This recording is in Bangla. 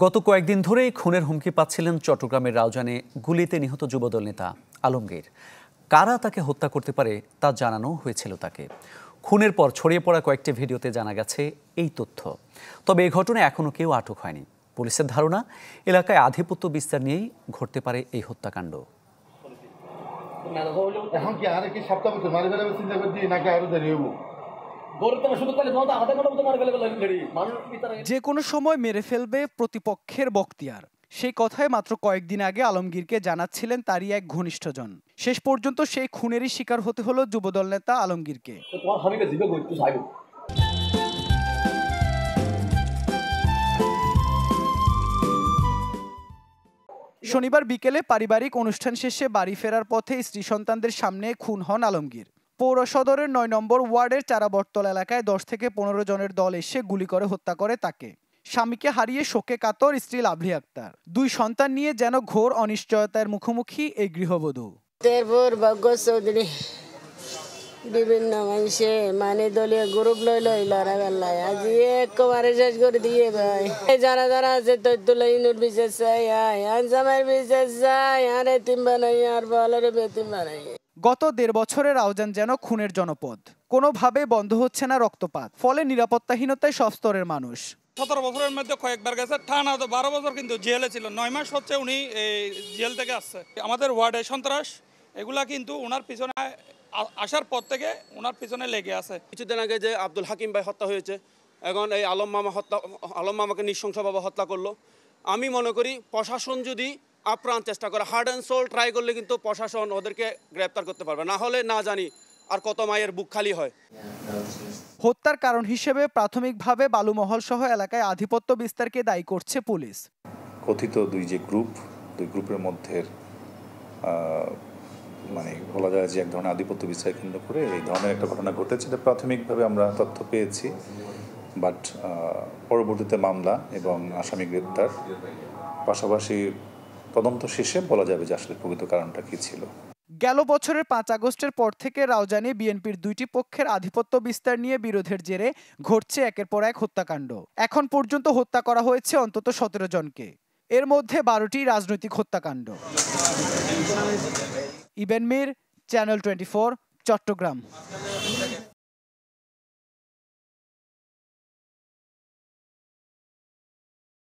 গত কয়েকদিন ধরেই খুনের হুমকি পাচ্ছিলেন চট্টগ্রামের রাউজানে গুলিতে নিহত যুবদল নেতা আলমগীর। কারা তাকে হত্যা করতে পারে তা জানানো হয়েছিল তাকে। খুনের পর ছড়িয়ে পড়া কয়েকটি ভিডিওতে জানা গেছে এই তথ্য। তবে এই ঘটনায় এখনও কেউ আটক হয়নি। পুলিশের ধারণা, এলাকায় আধিপত্য বিস্তার নিয়েই ঘটতে পারে এই হত্যাকাণ্ড। এখন কি আর কি সপ্তাহ মারি ফেলে চিন্তা করছি নাকি আরো দেরি হবো? যে কোনো সময় মেরে ফেলবে প্রতিপক্ষের বখতিয়ার, সেই কথাই মাত্র কয়েকদিন আগে আলমগীরকে জানাচ্ছিলেন তারই এক ঘনিষ্ঠজন। শেষ পর্যন্ত সেই খুনেরই শিকার হতে হলো যুবদল নেতা আলমগীরকে। শনিবার বিকেলে পারিবারিক অনুষ্ঠান শেষে বাড়ি ফেরার পথে স্ত্রী সন্তানদের সামনে খুন হন আলমগীর। পৌর সদরের ৯ নম্বর ওয়ার্ডের চারাবটতলা এলাকায় ১০ থেকে ১৫ জনের দল এসে গুলি করে হত্যা করে তাকে। স্বামীকে হারিয়ে শোকে কাতর স্ত্রী লাভলি আক্তার। ২ সন্তান নিয়ে যেন ঘোর অনিশ্চয়তার মুখোমুখি এই গৃহবধূ। বিভিন্ন মানুষে মানে দলীয় গ্রুপ লই লড়াই বেলায় আজি একবারে শেষ করে দিয়ে ভাই। যারা যারা আছে তৈতুল্লাহ ইনুর বিশেষ চাই আনসামের বিশেষ চাই আর এতিম বানাই আর বলের বেতিম বানাই। গত ১.৫ বছরের রাউজান যেন খুনের জনপদ। কোনোভাবে বন্ধ হচ্ছে না রক্তপাত, ফলে নিরাপত্তাহীনতায় সব স্তরের মানুষ। ১৭ বছরের মধ্যে কয়েকবার গেছে, টানা ১২ বছর কিন্তু জেলে ছিল। ৯ মাস হচ্ছে উনি জেল থেকে আসছে। আমাদের ওয়ার্ডে সন্ত্রাস এগুলা কিন্তু ওনার পিছনে আসার পর থেকে ওনার পিছনে লেগে আছে। কিছুদিন আগে যে আব্দুল হাকিম ভাই হত্যা হয়েছে, এখন এই আলম মামাকে নৃশংসভাবে হত্যা করলো। আমি মনে করি প্রশাসন যদি আপ্রাণ চেষ্টা করে, হার্ড অ্যান্ড সোল ট্রাই করলে কিন্তু প্রশাসন ওদেরকে গ্রেপ্তার করতে পারবে। না হলে না জানি আর কত মায়ের বুক খালি হয়। হত্যার কারণ হিসেবে প্রাথমিকভাবে বালুমহল সহ এলাকায় আধিপত্য বিস্তারকে দায়ী করছে পুলিশ। কথিত দুই গ্রুপের মধ্যে মানে বলা যায় যে এক ধরনের আধিপত্য বিস্তার কেন্দ্র করে এই ধরনের একটা ঘটনা ঘটেছে। এটা প্রাথমিকভাবে আমরা তথ্য পেয়েছি, বাট পরবর্তীতে মামলা এবং আসামি গ্রেপ্তার, পাশাপাশি তদন্ত শেষে বলা যাবে যে আসলে প্রকৃত কারণটা কী ছিল। গেল বছরের ৫ আগস্টের পর থেকে রাউজানে বিএনপির ২টি পক্ষের আধিপত্য বিস্তার নিয়ে বিরোধের জেরে ঘটছে একের পর এক হত্যাকাণ্ড। এখন পর্যন্ত হত্যা করা হয়েছে অন্তত ১৭ জনকে, এর মধ্যে ১২টি রাজনৈতিক হত্যাকাণ্ড। ইবেন মীর, চ্যানেল 24, চট্টগ্রাম।